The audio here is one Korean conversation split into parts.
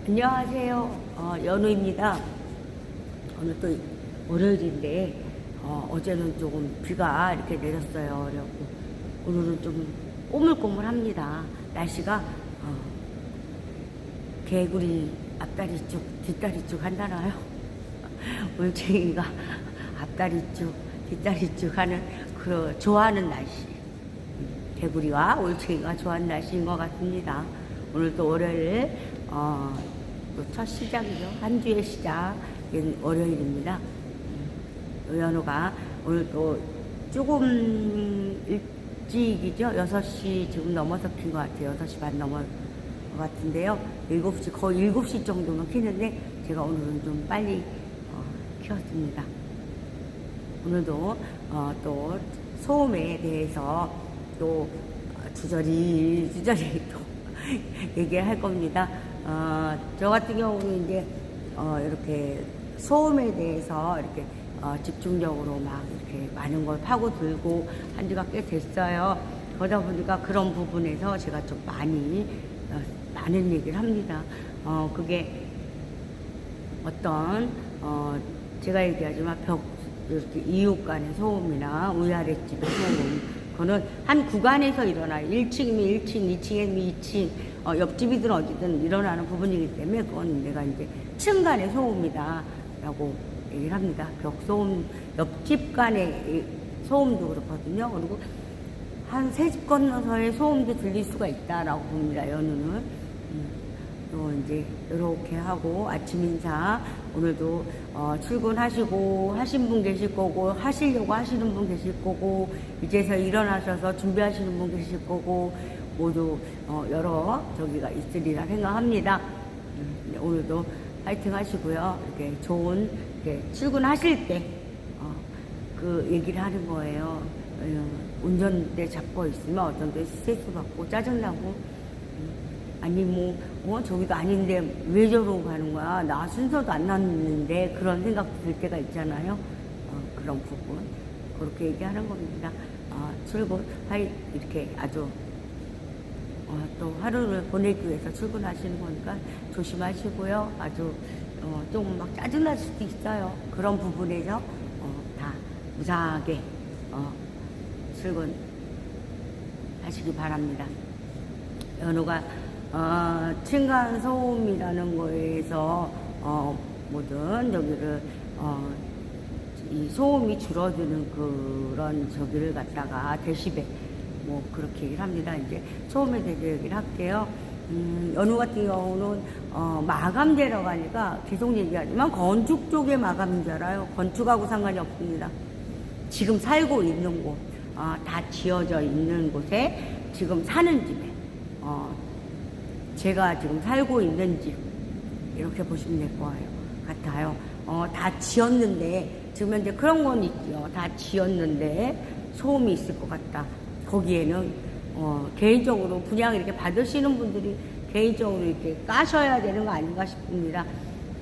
안녕하세요. 연우입니다. 오늘 또 월요일인데 어제는 조금 비가 이렇게 내렸어요. 그래갖고 오늘은 좀 꼬물꼬물합니다. 날씨가 개구리 앞다리 쭉 뒷다리 쭉 한다나요? 올챙이가 앞다리 쭉 뒷다리 쭉 하는 그 좋아하는 날씨. 개구리와 올챙이가 좋아하는 날씨인 것 같습니다. 오늘 또 월요일 또 첫 시작이죠. 한 주의 시작인 월요일입니다. 연우가 오늘 또 조금 일찍이죠. 6시 지금 넘어서 킨 것 같아요. 6시 반 넘은 것 같은데요. 7시, 거의 7시 정도면 키는데 제가 오늘은 좀 빨리 키웠습니다. 오늘도 또 소음에 대해서 또 주저리 또 얘기를 할 겁니다. 저 같은 경우는 이제 이렇게 소음에 대해서 이렇게 집중적으로 막 이렇게 많은 걸 파고들고 한 지가 꽤 됐어요. 그러다 보니까 그런 부분에서 제가 좀 많은 얘기를 합니다. 그게 어떤 제가 얘기하지만 이렇게 이웃 간의 소음이나 위아랫집의 소음, 그거는 한 구간에서 일어나요. 1층이면 1층, 2층이면 2층, 옆집이든 어디든 일어나는 부분이기 때문에 그건 내가 이제 층 간의 소음이다 라고 얘기를 합니다. 벽소음, 옆집 간의 소음도 그렇거든요. 그리고 한 3집 건너서의 소음도 들릴 수가 있다라고 봅니다. 연우는. 또 이제 이렇게 하고 아침 인사, 오늘도 출근하시고 하신 분 계실 거고 하시려고 하시는 분 계실 거고 이제서 일어나셔서 준비하시는 분 계실 거고 모두 여러 저기가 있으리라 생각합니다. 오늘도 파이팅 하시고요. 이렇게 좋은 이렇게 출근하실 때 그 얘기를 하는 거예요. 운전대 잡고 있으면 어떤 때 스트레스 받고 짜증나고 아니 저기도 아닌데 왜 저러고 가는 거야? 나 순서도 안 났는데 그런 생각 들 때가 있잖아요. 그런 부분 그렇게 얘기하는 겁니다. 출근 이렇게 아주 또 하루를 보내기 위해서 출근하시는 거니까 조심하시고요. 아주 좀 막 짜증날 수도 있어요. 그런 부분에서 다 무사하게 출근하시기 바랍니다. 연우가 층간 소음이라는 거에서 모든 저기를 이 소음이 줄어드는 그런 저기를 갖다가 데시벨 그렇게 얘기를 합니다. 이제 소음에 대해서 얘기를 할게요. 연우 같은 경우는 마감재라고 하니까 계속 얘기하지만 건축 쪽의 마감인 줄 알아요. 건축하고 상관이 없습니다. 지금 살고 있는 곳, 다 지어져 있는 곳에 지금 사는 집에 제가 지금 살고 있는 집 이렇게 보시면 될 거예요. 같아요. 다 지었는데 지금 현재 그런 건 있죠. 다 지었는데 소음이 있을 것 같다. 거기에는 개인적으로 분양 이렇게 받으시는 분들이 개인적으로 이렇게 까셔야 되는 거 아닌가 싶습니다.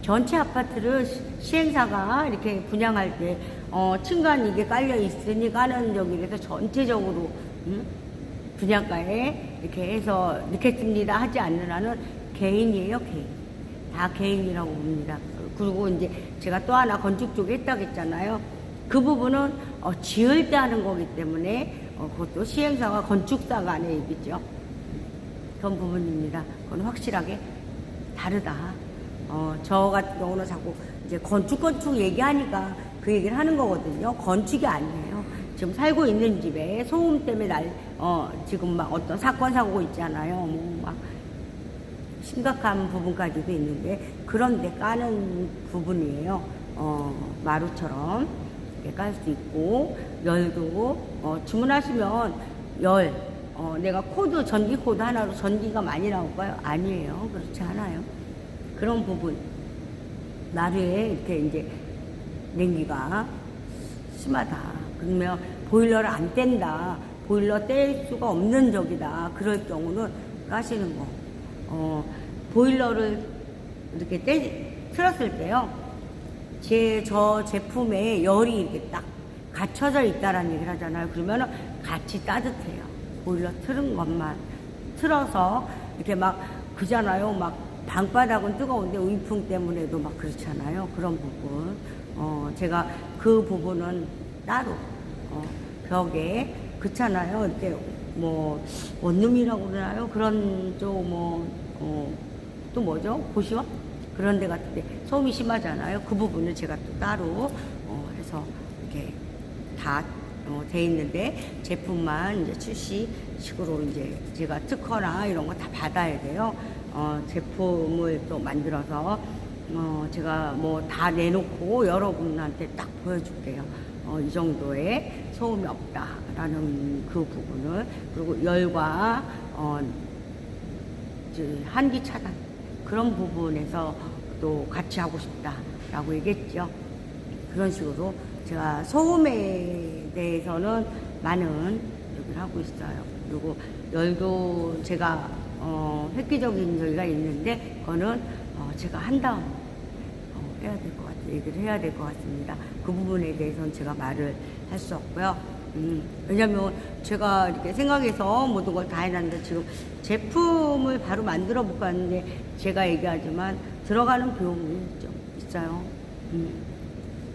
전체 아파트를 시행사가 이렇게 분양할 때 층간 이게 깔려 있으니 까는 저기에서 전체적으로 분양가에 이렇게 해서 넣겠습니다 하지 않는 한은 개인이에요. 개인. 다 개인이라고 봅니다. 그리고 이제 제가 또 하나 건축 쪽에 했다고 했잖아요. 그 부분은 지을 때 하는 거기 때문에 그것도 시행사가 건축사가 안에 얘기죠. 그런 부분입니다. 그건 확실하게 다르다. 저 같은 경우는 자꾸 이제 건축 얘기하니까 그 얘기를 하는 거거든요. 건축이 아니에요. 지금 살고 있는 집에 소음 때문에 지금 막 어떤 사건 사고가 있잖아요. 막 심각한 부분까지도 있는데 그런데 까는 부분이에요. 마루처럼 깔 수 있고 열도 주문하시면 내가 전기 코드 하나로 전기가 많이 나올까요? 아니에요. 그렇지 않아요. 그런 부분 마루에 이렇게 이제 냉기가 심하다. 그러면 보일러를 안 뗀다. 보일러 뗄 수가 없는 적이다. 그럴 경우는 까시는 거. 보일러를 이렇게 틀었을 때요. 저 제품에 열이 이렇게 딱 갇혀져 있다라는 얘기를 하잖아요. 그러면은 같이 따뜻해요. 보일러 틀은 것만 틀어서 이렇게 막 그잖아요. 막 방바닥은 뜨거운데 우이풍 때문에도 막 그렇잖아요. 그런 부분. 제가 그 부분은 따로, 벽에, 그렇잖아요. 이렇게, 뭐, 원룸이라고 그러나요? 그런 쪽, 또 뭐죠? 고시원? 그런 데 같은 데 소음이 심하잖아요. 그 부분을 제가 또 따로, 해서 이렇게 다, 돼 있는데, 제품만 이제 출시식으로 이제 제가 특허나 이런 거 다 받아야 돼요. 제품을 또 만들어서, 제가 뭐 다 내놓고 여러분한테 딱 보여줄게요. 이 정도의 소음이 없다라는 그 부분을, 그리고 열과, 한기 차단, 그런 부분에서 또 같이 하고 싶다라고 얘기했죠. 그런 식으로 제가 소음에 대해서는 많은 얘기를 하고 있어요. 그리고 열도 제가 획기적인 저기가 있는데 그거는 제가 한 다음 해야 될 것 같아요. 얘기를 해야 될 것 같습니다. 그 부분에 대해서는 제가 말을 할 수 없고요. 왜냐면 제가 이렇게 생각해서 모든 걸 다 해놨는데 지금 제품을 바로 만들어 볼까 하는데 제가 얘기하지만 들어가는 비용이 좀 있어요.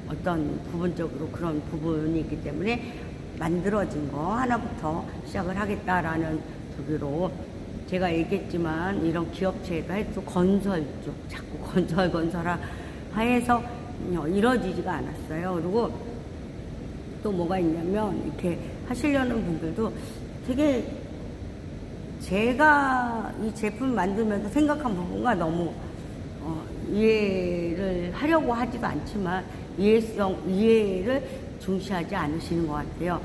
어떤 부분적으로 그런 부분이 있기 때문에 만들어진 거 하나부터 시작을 하겠다라는 저기로 제가 얘기했지만 이런 기업체가 해도 건설 쪽 자꾸 건설하 해서 이루어지지가 않았어요. 그리고 또 뭐가 있냐면 이렇게 하시려는 분들도 되게 제가 이 제품 만들면서 생각한 부분과 너무 이해를 하려고 하지도 않지만 이해를 중시하지 않으시는 것 같아요.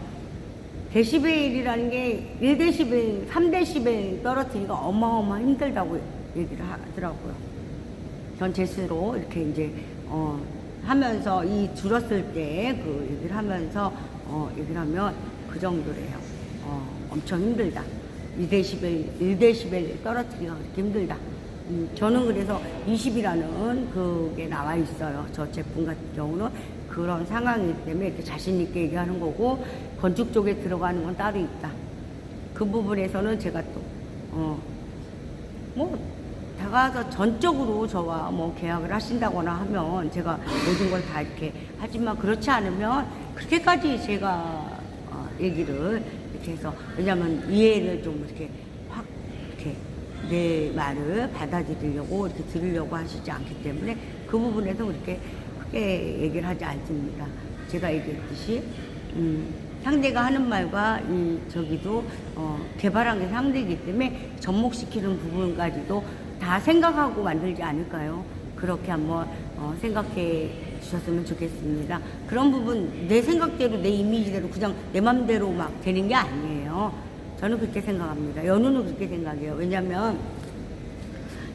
데시벨이라는 게 1데시벨, 3데시벨 떨어뜨리기가 어마어마 힘들다고 얘기를 하더라고요. 전 제 스스로 이렇게 이제 하면서 이 줄었을 때 그 얘기를 하면서 얘기를 하면 그 정도래요. 엄청 힘들다. 1데시벨 떨어뜨리기가 그렇게 힘들다. 저는 그래서 20이라는 그게 나와 있어요. 저 제품 같은 경우는 그런 상황이기 때문에 이렇게 자신있게 얘기하는 거고, 건축 쪽에 들어가는 건 따로 있다. 그 부분에서는 제가 또, 다가와서 전적으로 저와 뭐 계약을 하신다거나 하면 제가 모든 걸 다 이렇게 하지만 그렇지 않으면 그렇게까지 제가 얘기를 이렇게 해서, 왜냐면 이해를 좀 이렇게 확 이렇게 내 말을 받아들이려고 이렇게 들으려고 하시지 않기 때문에 그 부분에서 그렇게 크게 얘기를 하지 않습니다. 제가 얘기했듯이 상대가 하는 말과 이 저기도 개발한 게 상대이기 때문에 접목시키는 부분까지도 다 생각하고 만들지 않을까요? 그렇게 한번 생각해 주셨으면 좋겠습니다. 그런 부분 내 생각대로 내 이미지대로 그냥 내 맘대로 막 되는 게 아니에요. 저는 그렇게 생각합니다. 연우는 그렇게 생각해요. 왜냐면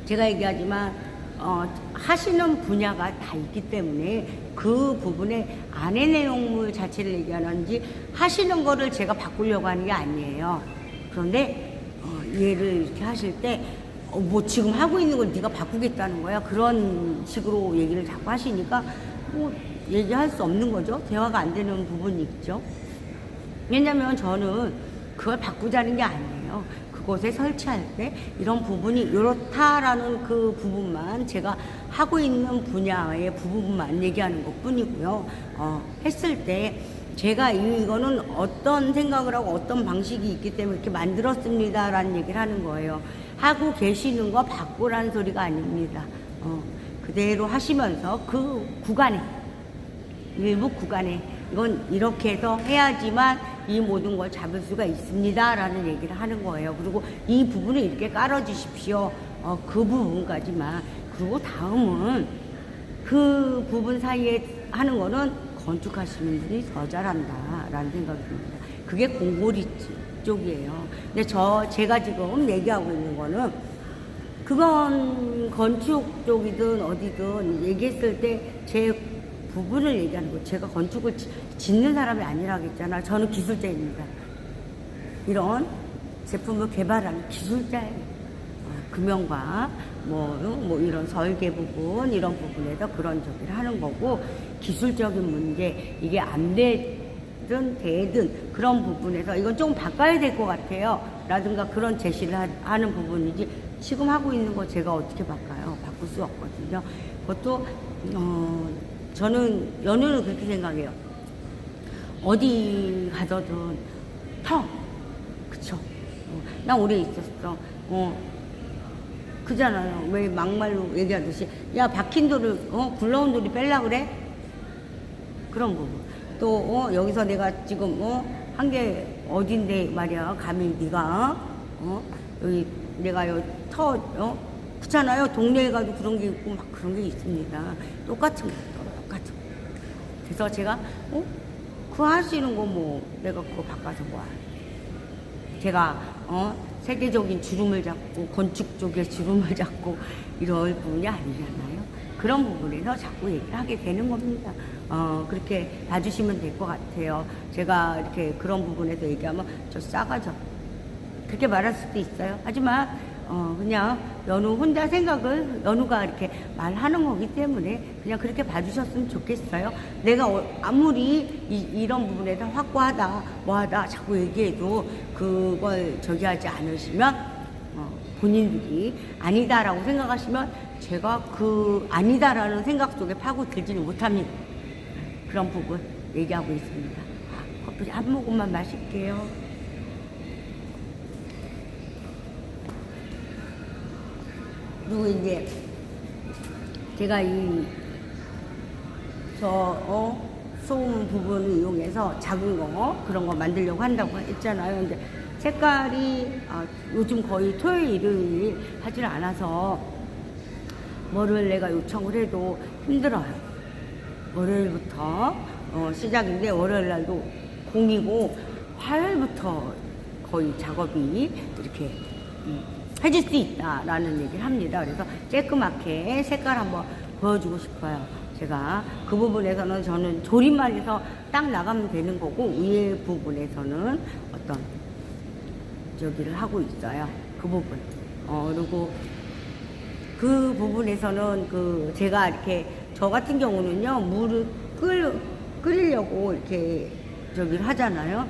제가 얘기하지만 하시는 분야가 다 있기 때문에 그 부분에 안의 내용물 자체를 얘기하는지 하시는 거를 제가 바꾸려고 하는 게 아니에요. 그런데 얘를 이렇게 하실 때 뭐 지금 하고 있는 걸 네가 바꾸겠다는 거야? 그런 식으로 얘기를 자꾸 하시니까 뭐 얘기할 수 없는 거죠. 대화가 안 되는 부분이 있죠. 왜냐면 저는 그걸 바꾸자는 게 아니에요. 그곳에 설치할 때 이런 부분이 이렇다라는 그 부분만 제가 하고 있는 분야의 부분만 얘기하는 것 뿐이고요. 했을 때 제가 이거는 어떤 생각을 하고 어떤 방식이 있기 때문에 이렇게 만들었습니다라는 얘기를 하는 거예요. 하고 계시는 거 바꾸라는 소리가 아닙니다. 그대로 하시면서 그 구간에, 일부 구간에 이건 이렇게 해서 해야지만 이 모든 걸 잡을 수가 있습니다 라는 얘기를 하는 거예요. 그리고 이 부분을 이렇게 깔아주십시오. 그 부분까지만. 그리고 다음은 그 부분 사이에 하는 거는 건축하시는 분이 더 잘한다 라는 생각이 듭니다. 그게 공고리 쪽이에요. 근데 제가 지금 얘기하고 있는 거는 그건 건축 쪽이든 어디든 얘기했을 때 제 부분을 얘기하는 거예요. 제가 건축을 짓는 사람이 아니라겠잖아. 저는 기술자입니다. 이런 제품을 개발하는 기술자예요. 금형과 뭐 이런 설계 부분 이런 부분에서 그런 저기를 하는 거고, 기술적인 문제 이게 안 되든 되든 그런 부분에서 이건 좀 바꿔야 될 것 같아요 라든가 그런 제시를 하는 부분이지, 지금 하고 있는 거 제가 어떻게 바꿔요? 바꿀 수 없거든요. 그것도 저는 연애는 그렇게 생각해요. 어디 가서든 터, 그쵸? 나 오래 있었어. 그잖아요. 왜 막말로 얘기하듯이 야 박힌 돌을 굴러온 돌이 뺄라 그래? 그런 부분. 또 여기서 내가 지금 한 게 어딘데 말이야. 감히 네가 여기 내가 여기 그렇잖아요. 동네에 가도 그런 게 있고 막 그런 게 있습니다. 똑같은 거 똑같은 거. 그래서 제가 그거 할 수 있는 거 뭐 내가 그거 바꿔서 뭐 제가 세계적인 주름을 잡고 건축 쪽에 주름을 잡고 이럴 부분이 아니잖아요. 그런 부분에서 자꾸 얘기를 하게 되는 겁니다. 그렇게 봐주시면 될 것 같아요. 제가 이렇게 그런 부분에서 얘기하면 저 싸가죠. 그렇게 말할 수도 있어요. 하지만 그냥 연우 혼자 생각을 연우가 이렇게 말하는 거기 때문에 그냥 그렇게 봐주셨으면 좋겠어요. 내가 아무리 이런 부분에서 확고하다 뭐하다 자꾸 얘기해도 그걸 저기 하지 않으시면 본인들이 아니다라고 생각하시면 제가 그 아니다라는 생각 속에 파고들지는 못합니다. 그런 부분 얘기하고 있습니다. 커피 한 모금만 마실게요. 그리고 이제 제가 소음 부분을 이용해서 작은 거 그런 거 만들려고 한다고 했잖아요. 근데 색깔이 요즘 거의 토요일 일요일 하질 않아서 뭐를 내가 요청을 해도 힘들어요. 월요일부터 시작인데 월요일 날도 공이고 화요일부터 거의 작업이 이렇게 해줄 수 있다라는 얘기를 합니다. 그래서 쬐끄맣게 색깔 한번 보여주고 싶어요. 제가 그 부분에서는 저는 조립만 해서 딱 나가면 되는 거고 위에 부분에서는 어떤 저기를 하고 있어요. 그 부분. 그리고 그 부분에서는 제가 이렇게 저 같은 경우는요 물을 끓이려고 이렇게 저기를 하잖아요.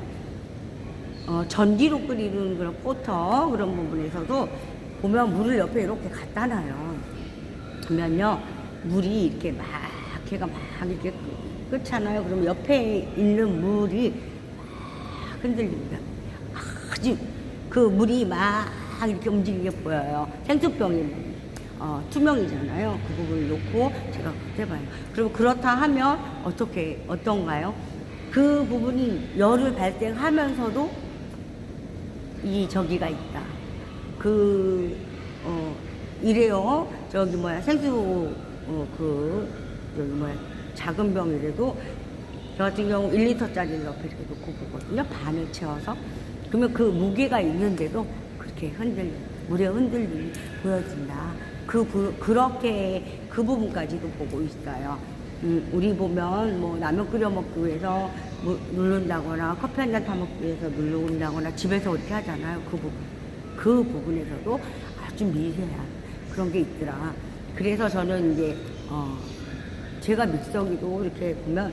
전기로 끓이는 그런 포터 그런 부분에서도 보면 물을 옆에 이렇게 갖다 놔요. 그러면요 물이 이렇게 막 걔가 막 이렇게 끓잖아요. 그럼 옆에 있는 물이 막 흔들립니다. 아주 그 물이 막 이렇게 움직이게 보여요. 생수병이 투명이잖아요. 그 부분을 놓고 제가 그때 봐요. 그럼 그렇다 하면 어떤가요? 그 부분이 열을 발생하면서도 저기가 있다. 이래요. 생수, 작은 병이라도, 저 같은 경우 1리터짜리 옆에 이렇게 놓고 보거든요. 반을 채워서. 그러면 그 무게가 있는데도 그렇게 물의 흔들림이 보여진다. 그렇게 그 부분까지도 보고 있어요. 우리 보면 뭐 라면 끓여 먹기 위해서 누른다거나 커피 한 잔 타 먹기 위해서 누른다거나 집에서 어떻게 하잖아요. 그 부분에서도 아주 미세한 그런 게 있더라. 그래서 저는 이제 제가 믹서기도 이렇게 보면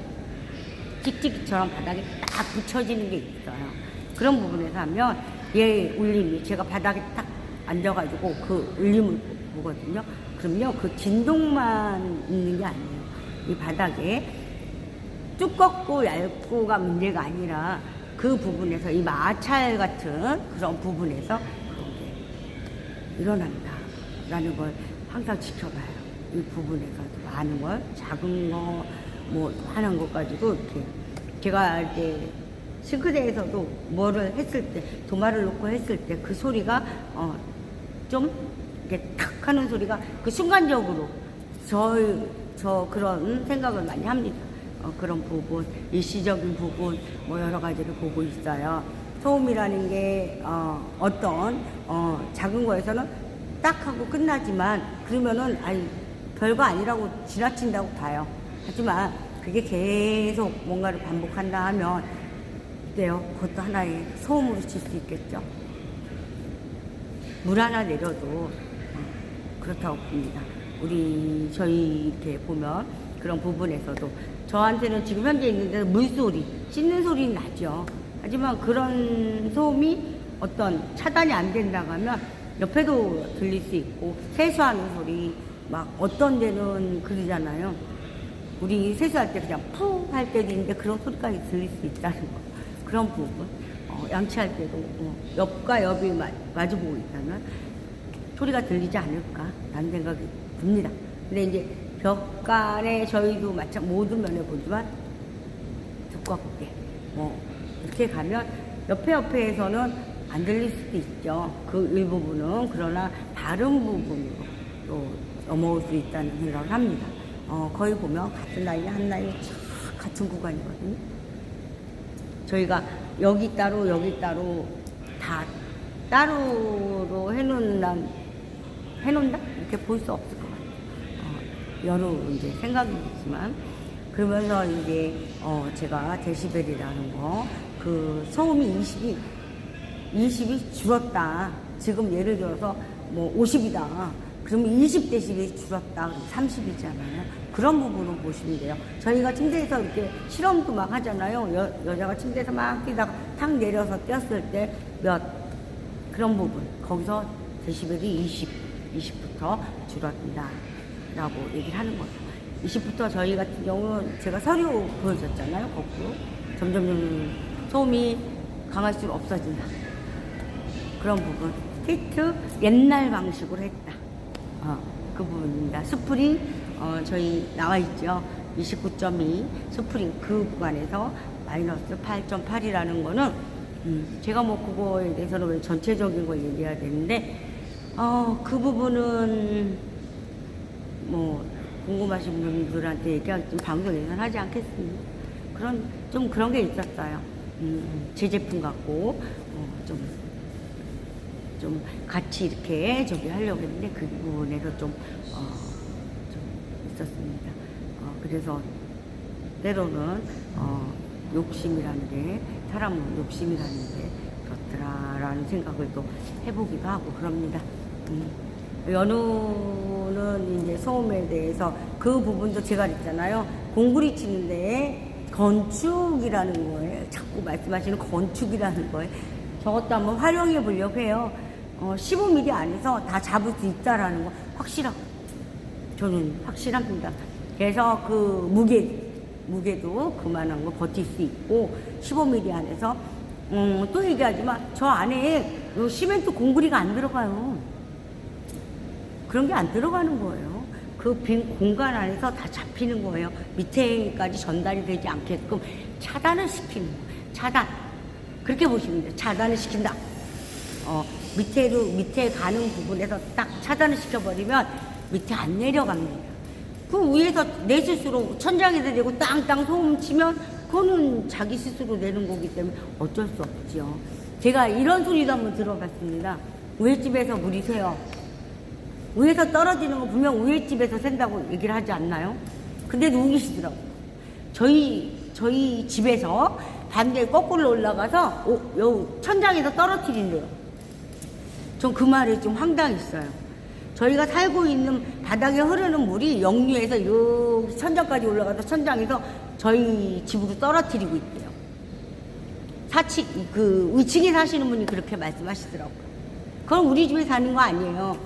찍찍이처럼 바닥에 딱 붙여지는 게 있어요. 그런 부분에서 하면 얘 울림이 제가 바닥에 딱 앉아가지고 그 울림을 보거든요. 그럼요 그 진동만 있는 게 아니에요. 이 바닥에 두껍고 얇고가 문제가 아니라 그 부분에서 이 마찰 같은 그런 부분에서 그런 게 일어난다 라는 걸 항상 지켜봐요. 이 부분에서 많은 걸 작은 거 뭐 하는 것까지도 이렇게 제가 이제 싱크대에서도 뭐를 했을 때 도마를 놓고 했을 때 그 소리가 좀 이렇게 탁 하는 소리가 그 순간적으로 저 그런 생각을 많이 합니다. 그런 부분, 일시적인 부분, 뭐 여러 가지를 보고 있어요. 소음이라는 게, 작은 거에서는 딱 하고 끝나지만, 그러면은, 별거 아니라고 지나친다고 봐요. 하지만, 그게 계속 뭔가를 반복한다 하면, 어때요? 그것도 하나의 소음으로 칠 수 있겠죠? 물 하나 내려도, 그렇다고 봅니다. 저희 이렇게 보면 그런 부분에서도 저한테는 지금 현재 있는데 물소리, 씻는 소리는 나죠. 하지만 그런 소음이 어떤 차단이 안 된다고 하면 옆에도 들릴 수 있고, 세수하는 소리, 막 어떤 데는 그러잖아요. 우리 세수할 때 그냥 푸 할 때도 있는데 그런 소리까지 들릴 수 있다는 거. 그런 부분. 양치할 때도 옆과 옆이 마주보고 있다면 소리가 들리지 않을까 라는 생각이 듭니다. 근데 이제 벽간에 저희도 모든 면에 보지만 두껍게 이렇게 가면 옆에에서는 안 들릴 수도 있죠. 그 일부분은. 그러나 다른 부분으로 또 넘어올 수 있다는 생각을 합니다. 거의 보면 같은 라인이 한 라인이 쫙 같은 구간이거든요. 저희가 여기 따로 여기 따로 다 따로로 해놓는다 이렇게 볼 수 없을 것 같아요. 여러 이제 생각이지만 그러면서 이제 제가 데시벨이라는 거 그 소음이 20이 줄었다. 지금 예를 들어서 뭐 50이다. 그러면 20데시벨이 줄었다. 그럼 30이잖아요. 그런 부분을 보시면 돼요. 저희가 침대에서 이렇게 실험도 막 하잖아요. 여자가 침대에서 막 뛰다가 탁 내려서 뛰었을 때 그런 부분. 거기서 데시벨이 20부터 줄었다. 라고 얘기를 하는 거예요. 20부터 저희 같은 경우는 제가 서류 보여줬잖아요. 거꾸로. 점점 소음이 강할수록 없어진다. 그런 부분. 히트 옛날 방식으로 했다. 그 부분입니다. 스프링 저희 나와 있죠. 29.2 스프링 그 구간에서 마이너스 8.8이라는 거는 제가 뭐 그거에 대해서는 왜 전체적인 걸 얘기해야 되는데 그 부분은 뭐 궁금하신 분들한테 얘기하기 방송에서는 하지 않겠습니다. 그런 게 있었어요. 제 제품 갖고 좀 같이 이렇게 하려고 했는데 그 부분에서 좀 있었습니다. 그래서 때로는 욕심이라는 게 사람은 욕심이라는 게 그렇더라라는 생각을 또 해보기도 하고 그럽니다. 연우는 이제 소음에 대해서 그 부분도 제가 그랬잖아요. 공구리 치는데 건축이라는 거예요. 자꾸 말씀하시는 건축이라는 거예요. 저것도 한번 활용해 보려고 해요. 15mm 안에서 다 잡을 수 있다라는 거 저는 확실합니다. 그래서 그 무게도 그만한 거 버틸 수 있고 15mm 안에서 또 얘기하지만 저 안에 시멘트 공구리가 안 들어가요. 그런 게 안 들어가는 거예요. 그 빈 공간 안에서 다 잡히는 거예요. 밑에까지 전달이 되지 않게끔 차단을 시키는 거예요. 차단. 그렇게 보시면 돼요. 차단을 시킨다. 밑에 가는 부분에서 딱 차단을 시켜버리면 밑에 안 내려갑니다. 그 위에서 내 스스로 천장에서 내고 땅땅 소음 치면 그거는 자기 스스로 내는 거기 때문에 어쩔 수 없죠. 제가 이런 소리도 한번 들어봤습니다. 우리 집에서 물이 새요. 위에서 떨어지는 거 분명 우리 집에서 샌다고 얘기를 하지 않나요? 근데도 우기시더라고요. 저희 집에서 반대 거꾸로 올라가서 요 천장에서 떨어뜨린대요. 전 그 말이 좀 황당했어요. 저희가 살고 있는 바닥에 흐르는 물이 역류해서 요 천장까지 올라가서 천장에서 저희 집으로 떨어뜨리고 있대요. 위층에 사시는 분이 그렇게 말씀하시더라고요. 그건 우리 집에 사는 거 아니에요.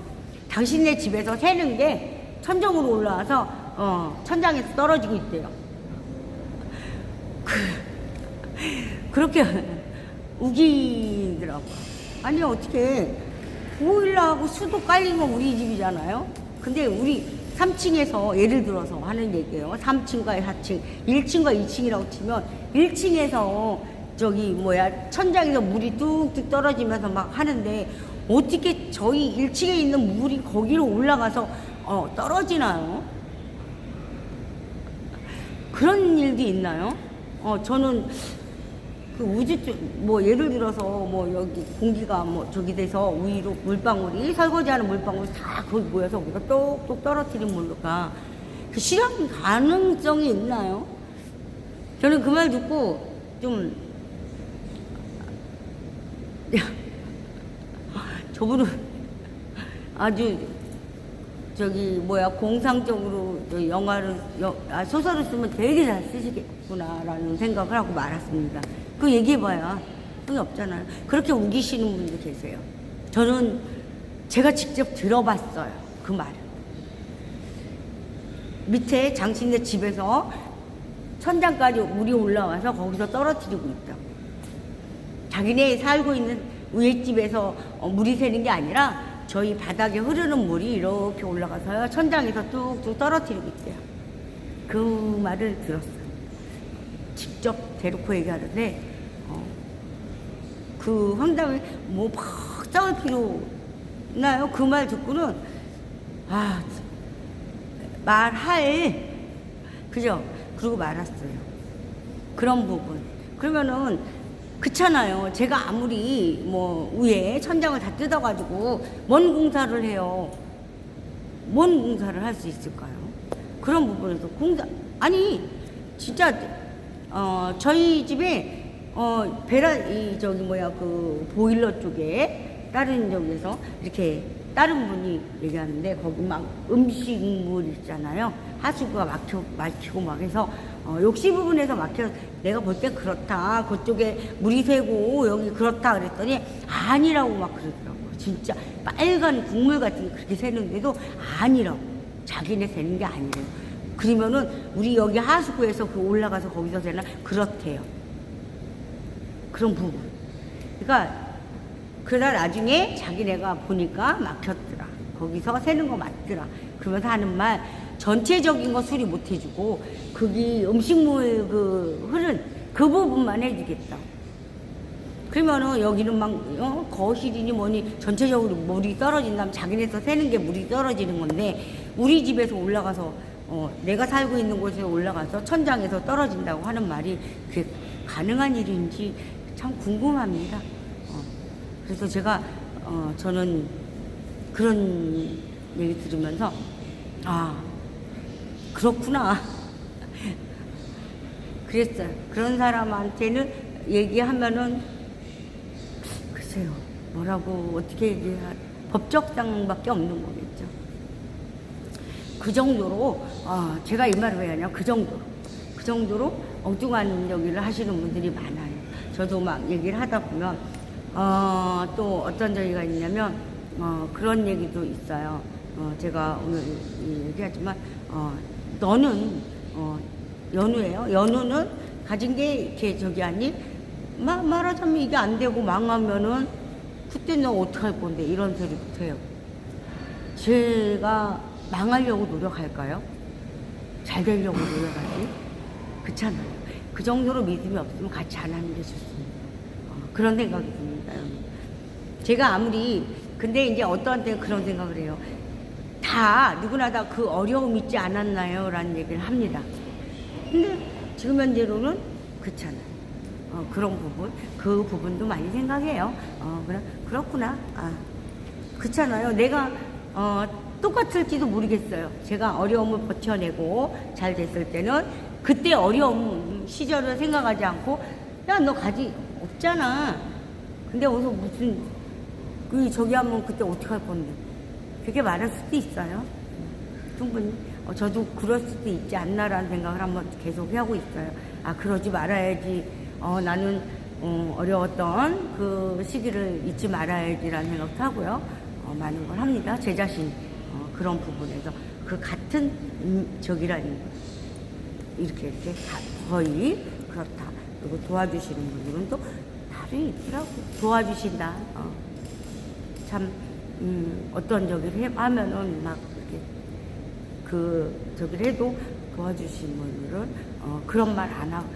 당신네 집에서 새는 게 천정으로 올라와서 천장에서 떨어지고 있대요. 그렇게 우기더라고요. 아니 어떻게 보일러하고 수도 깔린 건 우리 집이잖아요. 근데 우리 3층에서 예를 들어서 하는 얘기예요. 3층과 4층, 1층과 2층이라고 치면 1층에서 천장에서 물이 뚝뚝 떨어지면서 막 하는데 어떻게 저희 1층에 있는 물이 거기로 올라가서 떨어지나요? 그런 일도 있나요? 저는 그 우주 쪽, 예를 들어서 여기 공기가 저기 돼서 위로 물방울이, 설거지하는 물방울이 다 거기 모여서 우리가 똑똑 떨어뜨린 물로가 그 실험 가능성이 있나요? 저는 그 말 듣고 좀, 저분은 아주 공상적으로 소설을 쓰면 되게 잘 쓰시겠구나라는 생각을 하고 말았습니다. 그 얘기해봐야 소용이 없잖아요. 그렇게 우기시는 분도 계세요. 저는 제가 직접 들어봤어요. 그 말을. 밑에 장신네 집에서 천장까지 물이 올라와서 거기서 떨어뜨리고 있다. 자기네 살고 있는 위에 집에서 물이 새는 게 아니라 저희 바닥에 흐르는 물이 이렇게 올라가서요. 천장에서 뚝뚝 떨어뜨리고 있대요. 그 말을 들었어요. 직접 대놓고 얘기하는데 그 황당히 뭐 막 싸울 필요 있나요? 그 말 듣고는 말할 그죠? 그러고 말았어요. 그런 부분. 그러면은 그렇잖아요. 제가 아무리 뭐 위에 천장을 다 뜯어가지고 뭔 공사를 해요. 뭔 공사를 할 수 있을까요? 그런 부분에서 아니 진짜 저희 집에 그 보일러 쪽에 다른 쪽에서 이렇게 다른 분이 얘기하는데 거기 막 음식물 있잖아요. 하수구가 막히고 막 해서 욕실 부분에서 막혀 내가 볼 때 그렇다. 그쪽에 물이 새고 여기 그렇다 그랬더니 아니라고 막 그러더라고요. 진짜 빨간 국물 같은 게 그렇게 새는데도 아니라고. 자기네 새는 게 아니래요. 그러면은 우리 여기 하수구에서 그 올라가서 거기서 새나 그렇대요. 그런 부분. 그러니까 그러다 나중에 자기네가 보니까 막혔더라. 거기서 새는 거 맞더라. 그러면서 하는 말 전체적인 거 수리 못 해주고 거기 음식물 흐른 그 부분만 해주겠다. 그러면은 여기는 막 거실이니 뭐니 전체적으로 물이 떨어진다면 자기네에서 새는 게 물이 떨어지는 건데 우리 집에서 올라가서 내가 살고 있는 곳에 올라가서 천장에서 떨어진다고 하는 말이 그게 가능한 일인지 참 궁금합니다. 그래서 제가 저는 그런 얘기 들으면서 그렇구나 그랬어요. 그런 사람한테는 얘기하면은 글쎄요 뭐라고 어떻게 얘기할 법적상밖에 없는 거겠죠. 그 정도로 제가 이 말을 왜 하냐 그 정도로 엉뚱한 얘기를 하시는 분들이 많아요. 저도 막 얘기를 하다 보면 또 어떤 저희가 있냐면 그런 얘기도 있어요. 제가 오늘 얘기하지만 너는 연우예요. 연우는 가진 게 이렇게 저기 아니 말하자면 이게 안 되고 망하면은 그때 너 어떡할 건데 이런 소리부터 해요. 제가 망하려고 노력할까요? 잘 되려고 노력하지? 그렇잖아요. 그 정도로 믿음이 없으면 같이 안 하는 게 좋습니다. 그런 생각이 듭니다. 제가 아무리 근데 이제 어떠한 때는 그런 생각을 해요. 다 누구나 다 그 어려움 있지 않았나요? 라는 얘기를 합니다. 근데 지금 현재로는 그렇잖아요. 그런 부분 그 부분도 많이 생각해요. 그렇구나. 그렇잖아요. 내가 똑같을지도 모르겠어요. 제가 어려움을 버텨내고 잘 됐을 때는 그때 어려움 시절을 생각하지 않고 야 너 가지 없잖아. 근데 어디서 무슨 저기 하면 그때 어떻게 할 건데 그렇게 말할 수도 있어요. 충분히 저도 그럴 수도 있지 않나라는 생각을 한번 계속 하고 있어요. 그러지 말아야지. 나는 어려웠던 그 시기를 잊지 말아야지라는 생각도 하고요. 많은 걸 합니다. 제 자신 그런 부분에서 그 같은 적이라는 거 이렇게 거의 그렇다. 그리고 도와주시는 분들은 또 다른 있더라고. 도와주신다. 참 어떤 저기를 하면은 막 이렇게 저기를 해도 도와주신 분들은 그런 말 안 하고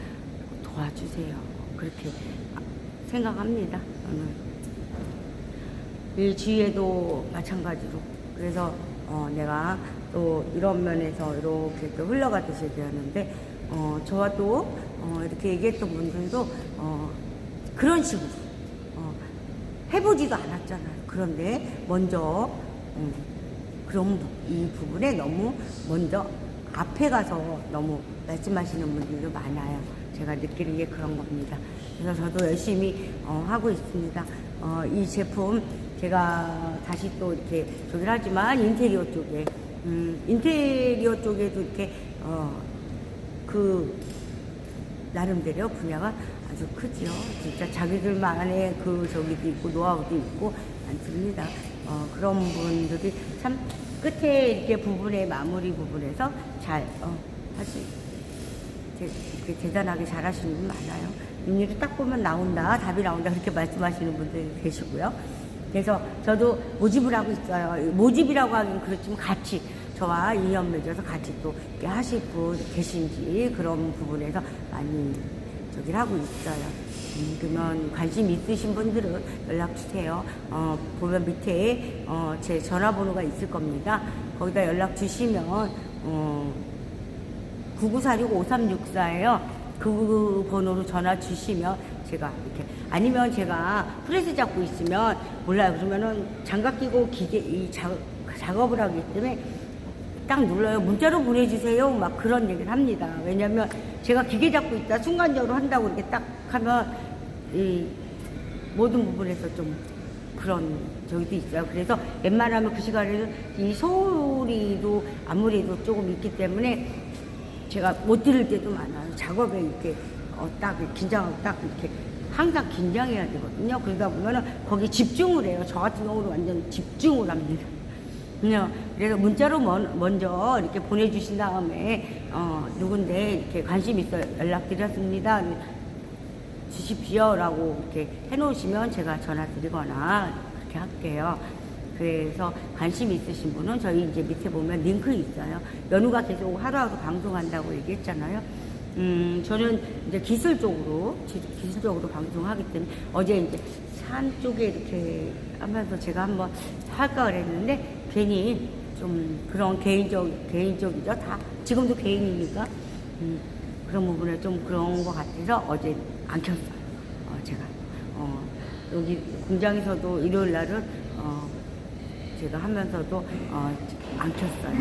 도와주세요. 그렇게 생각합니다. 저는 이 주위에도 마찬가지로 그래서 내가 또 이런 면에서 이렇게 또 흘러가듯이 얘기하는데 저와 또 이렇게 얘기했던 분들도 그런 식으로 해보지도 않았잖아요. 그런데 먼저 그런 이 부분에 너무 먼저 앞에 가서 너무 말씀하시는 분들도 많아요. 제가 느끼는 게 그런 겁니다. 그래서 저도 열심히 하고 있습니다. 이 제품 제가 다시 또 이렇게 저기를 하지만 인테리어 쪽에도 이렇게 그 나름대로 분야가 아주 크죠. 진짜 자기들만의 그 저기도 있고 노하우도 있고 많습니다. 그런 분들이 참 끝에 이렇게 부분에 마무리 부분에서 잘 사실 이렇게 대단하게 잘하시는 분 많아요. 일일이 딱 보면 나온다, 답이 나온다 그렇게 말씀하시는 분들이 계시고요. 그래서 저도 모집을 하고 있어요. 모집이라고 하긴 그렇지만 같이 저와 인연 맺어서 같이 또 이렇게 하실 분 계신지 그런 부분에서 많이 저기를 하고 있어요. 그러면 관심 있으신 분들은 연락 주세요. 보면 밑에 제 전화번호가 있을 겁니다. 거기다 연락 주시면 9946-5364예요. 그 번호로 전화 주시면 제가 이렇게 아니면 제가 프레스 잡고 있으면 몰라요. 그러면은 장갑 끼고 작업을 하기 때문에 딱 눌러요. 문자로 보내주세요. 막 그런 얘기를 합니다. 왜냐면 제가 기계 잡고 있다 순간적으로 한다고 이렇게 딱 하면 이 모든 부분에서 좀 그런 저기도 있어요. 그래서 웬만하면 그 시간에는 이 소리도 아무래도 조금 있기 때문에 제가 못 들을 때도 많아요. 작업에 이렇게 딱 긴장하고 딱 이렇게 항상 긴장해야 되거든요. 그러다 보면은 거기 집중을 해요. 저 같은 경우는 완전 집중을 합니다. 그래서 문자로 먼저 이렇게 보내주신 다음에 누군데 이렇게 관심 있어 연락드렸습니다. 주십시오 라고 이렇게 해놓으시면 제가 전화 드리거나 그렇게 할게요. 그래서 관심 있으신 분은 저희 이제 밑에 보면 링크 있어요. 연우가 계속 하루하루 방송한다고 얘기했잖아요. 저는 이제 기술적으로 방송하기 때문에 어제 이제 산 쪽에 이렇게 하면서 제가 한번 할까 그랬는데 괜히 좀 그런 개인적이죠. 다 지금도 개인이니까 그런 부분에 좀 그런 것 같아서 어제 안 켰어요. 제가 여기 공장에서도 일요일 날은 제가 하면서도 안 켰어요.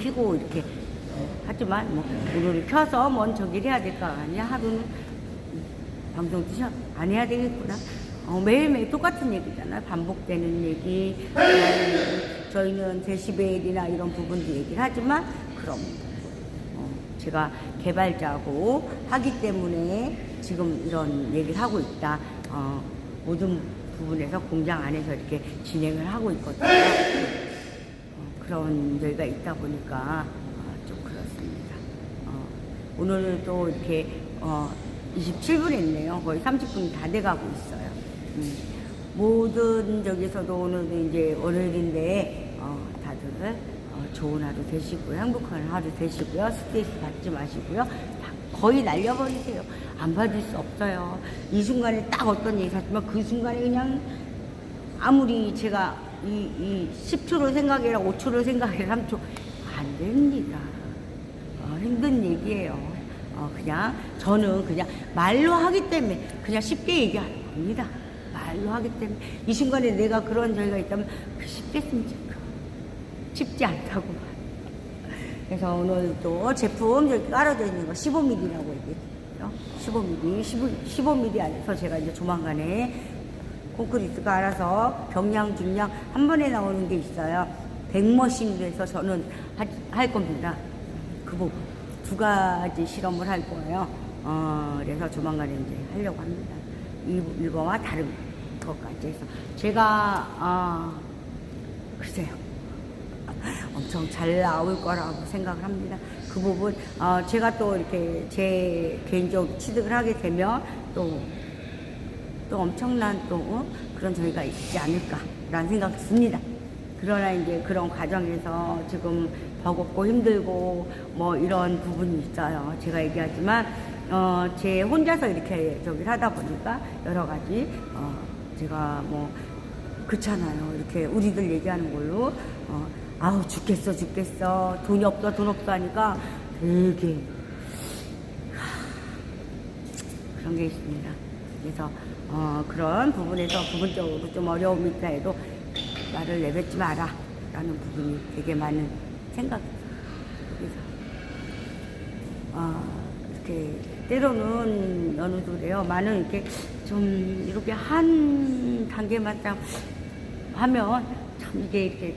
켜고 이렇게 하지만 뭐 오늘 켜서 뭔 저기를 해야 될 거 아니야. 하루는 방송 안 해야 되겠구나. 매일매일 똑같은 얘기잖아요. 반복되는 얘기. 저희는 데시벨이나 이런 부분도 얘기를 하지만 그럼 제가 개발자고 하기 때문에 지금 이런 얘기를 하고 있다. 모든 부분에서 공장 안에서 이렇게 진행을 하고 있거든요. 그런 저희가 있다 보니까 좀 그렇습니다. 오늘 또 이렇게 27분 했네요. 거의 30분이 다 돼가고 있어요. 모든 저기서도 오늘도 이제 월요일인데 다들 좋은 하루 되시고요. 행복한 하루 되시고요. 스트레스 받지 마시고요. 다 거의 날려버리세요. 안 받을 수 없어요. 이 순간에 딱 어떤 얘기 하지만 그 순간에 그냥 아무리 제가 이 10초를 생각해라 5초를 해라 3초 안 됩니다. 힘든 얘기예요. 그냥 저는 그냥 말로 하기 때문에 그냥 쉽게 얘기하는 겁니다. 말로 하기 때문에 이 순간에 내가 그런 저희가 있다면 쉽겠습니까? 쉽지 않다고. 그래서 오늘 또 제품 저기 깔아져 있는 거 15mm라고 얘기했죠. 15mm 안에서 제가 이제 조만간에 콘크리트가 알아서 병량, 중량 한 번에 나오는 게 있어요. 100머신으로 해서 저는 할 겁니다. 그 부분. 2가지 실험을 할 거예요. 그래서 조만간에 이제 하려고 합니다. 이거와 다른 것까지 해서. 제가, 글쎄요. 엄청 잘 나올 거라고 생각을 합니다. 그 부분, 제가 또 이렇게 제 개인적 취득을 하게 되면 또 엄청난 그런 저희가 있지 않을까라는 생각이 듭니다. 그러나 이제 그런 과정에서 지금 버겁고 힘들고 뭐 이런 부분이 있어요. 제가 얘기하지만, 제 혼자서 이렇게 저기를 하다 보니까 여러 가지, 제가 뭐, 그렇잖아요. 이렇게 우리들 얘기하는 걸로, 아우, 죽겠어. 돈이 없어 하니까 되게, 그런 게 있습니다. 그래서, 그런 부분에서 부분적으로 좀 어려움이 있다 해도 말을 내뱉지 마라. 라는 부분이 되게 많은 생각이에요. 그래서, 이렇게, 때로는 연우도 그래요. 많은 이렇게 좀 이렇게 한 단계만 딱 하면 참 이게 이렇게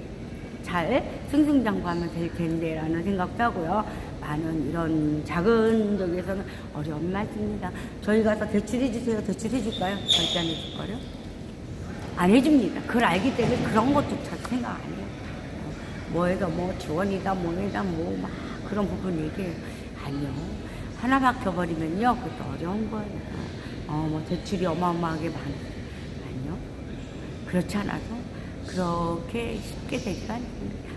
잘 승승장구하면 될 텐데 라는 생각도 하고요. 많은 이런 작은 적에서는 어려움이 많습니다. 저희 가서 대출해 주세요. 대출해 줄까요? 절대 안 해줄 거요? 안 해줍니다. 그걸 알기 때문에 그런 것조차 생각 안 해요. 뭐에다 뭐 지원이다 뭐에다 뭐 막 그런 부분 얘기해요. 아니요. 하나 막혀버리면요. 그것도 어려운 거예요. 뭐 대출이 어마어마하게 아니요. 그렇지 않아서 그렇게 쉽게 되지가 않습니다.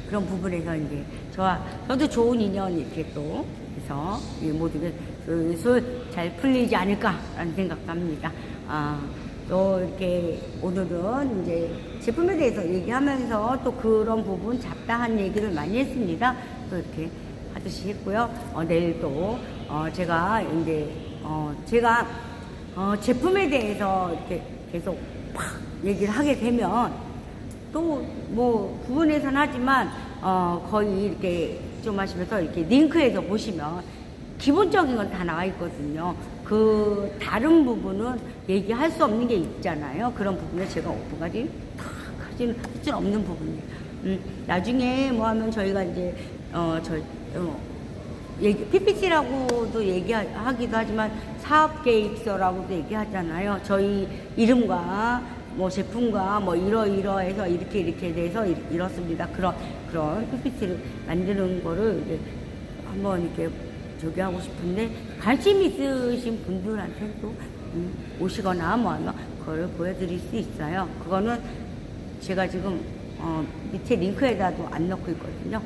그런 부분에서 이제 저도 좋은 인연 이렇게 또 해서 모든 게 슬슬 잘 풀리지 않을까라는 생각도 합니다. 또 이렇게 오늘은 이제 제품에 대해서 얘기하면서 또 그런 부분 잡다한 얘기를 많이 했습니다. 또 이렇게 하듯이 했고요. 내일 또 제가 이제 제가 제품에 대해서 이렇게 계속 팍 얘기를 하게 되면 또 뭐 부분에서는 하지만 거의 이렇게 좀 하시면서 이렇게 링크에서 보시면 기본적인 건 다 나와 있거든요. 그 다른 부분은 얘기할 수 없는 게 있잖아요. 그런 부분에 제가 오픈까지 다 하지는 없는 부분이에요. 나중에 뭐 하면 저희가 이제 PPT라고도 얘기하기도 하지만 사업계획서라고도 얘기하잖아요. 저희 이름과 뭐 제품과 뭐 이러해서 이렇게 돼서 이렇습니다. 그런 PPT를 만드는 거를 이제 한번 이렇게 저기 하고 싶은데 관심 있으신 분들한테도 오시거나 뭐 하면 그걸 보여드릴 수 있어요. 그거는 제가 지금 밑에 링크에다도 안 넣고 있거든요.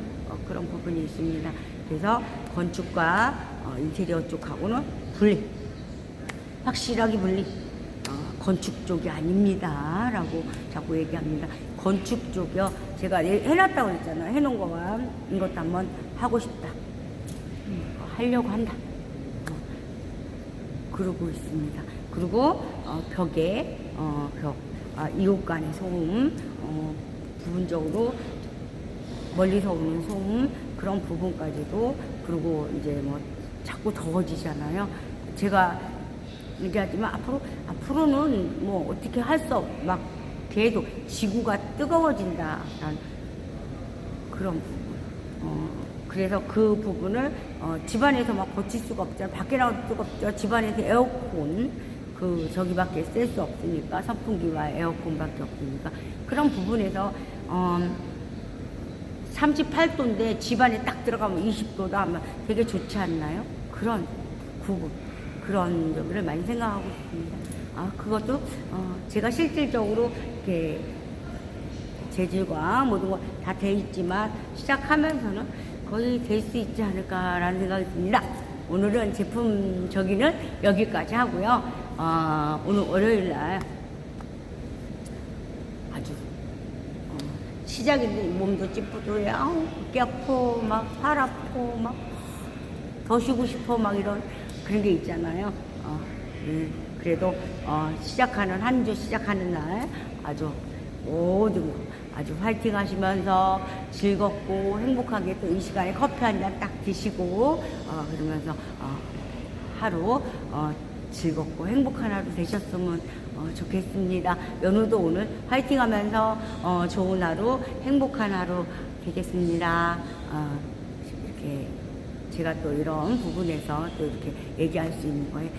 그런 부분이 있습니다. 그래서 건축과 인테리어 쪽하고는 확실하게 분리. 건축 쪽이 아닙니다. 라고 자꾸 얘기합니다. 건축 쪽이요. 제가 해놨다고 그랬잖아요. 해놓은 거와 이것도 한번 하고 싶다. 하려고 한다. 그러고 있습니다. 그리고 벽에 이웃 간의 소음, 부분적으로 멀리서 오는 소음 그런 부분까지도 그리고 이제 뭐 자꾸 더워지잖아요. 제가 얘기하지만 앞으로는 뭐 어떻게 할 수 막 계속 지구가 뜨거워진다라는 그런 부분. 그래서 그 부분을 집안에서 막 버틸 수가 없잖아요. 밖에 나가도 뜨겁죠. 집안에서 에어컨 저기밖에 쓸 수 없으니까 선풍기와 에어컨밖에 없으니까 그런 부분에서 38도인데 집안에 딱 들어가면 20도다 하면 되게 좋지 않나요? 그런 부분. 그런 점을 많이 생각하고 있습니다. 그것도 제가 실질적으로 이렇게 재질과 모든 거 다 돼 있지만 시작하면서는 거의 될 수 있지 않을까라는 생각이 듭니다. 오늘은 제품 저기는 여기까지 하고요. 오늘 월요일 날 아주 시작인데 몸도 찌뿌둥해요. 어깨 아파, 막 팔 아파, 막 더 쉬고 싶어, 막 이런 그런 게 있잖아요. 그래도 시작하는 한 주 시작하는 날 아주 모든 거 아주 화이팅 하시면서 즐겁고 행복하게 또 이 시간에 커피 한 잔 딱 드시고 그러면서 하루 즐겁고 행복한 하루 되셨으면 좋겠습니다. 연우도 오늘 화이팅 하면서 좋은 하루 행복한 하루 되겠습니다. 이렇게 제가 또 이런 부분에서 또 이렇게 얘기할 수 있는 거에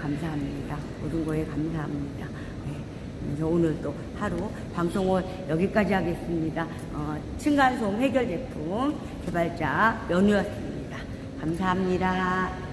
감사합니다. 모든 거에 감사합니다. 그래서 오늘 또 하루 방송을 여기까지 하겠습니다. 층간소음 해결 제품 개발자 연우였습니다. 감사합니다.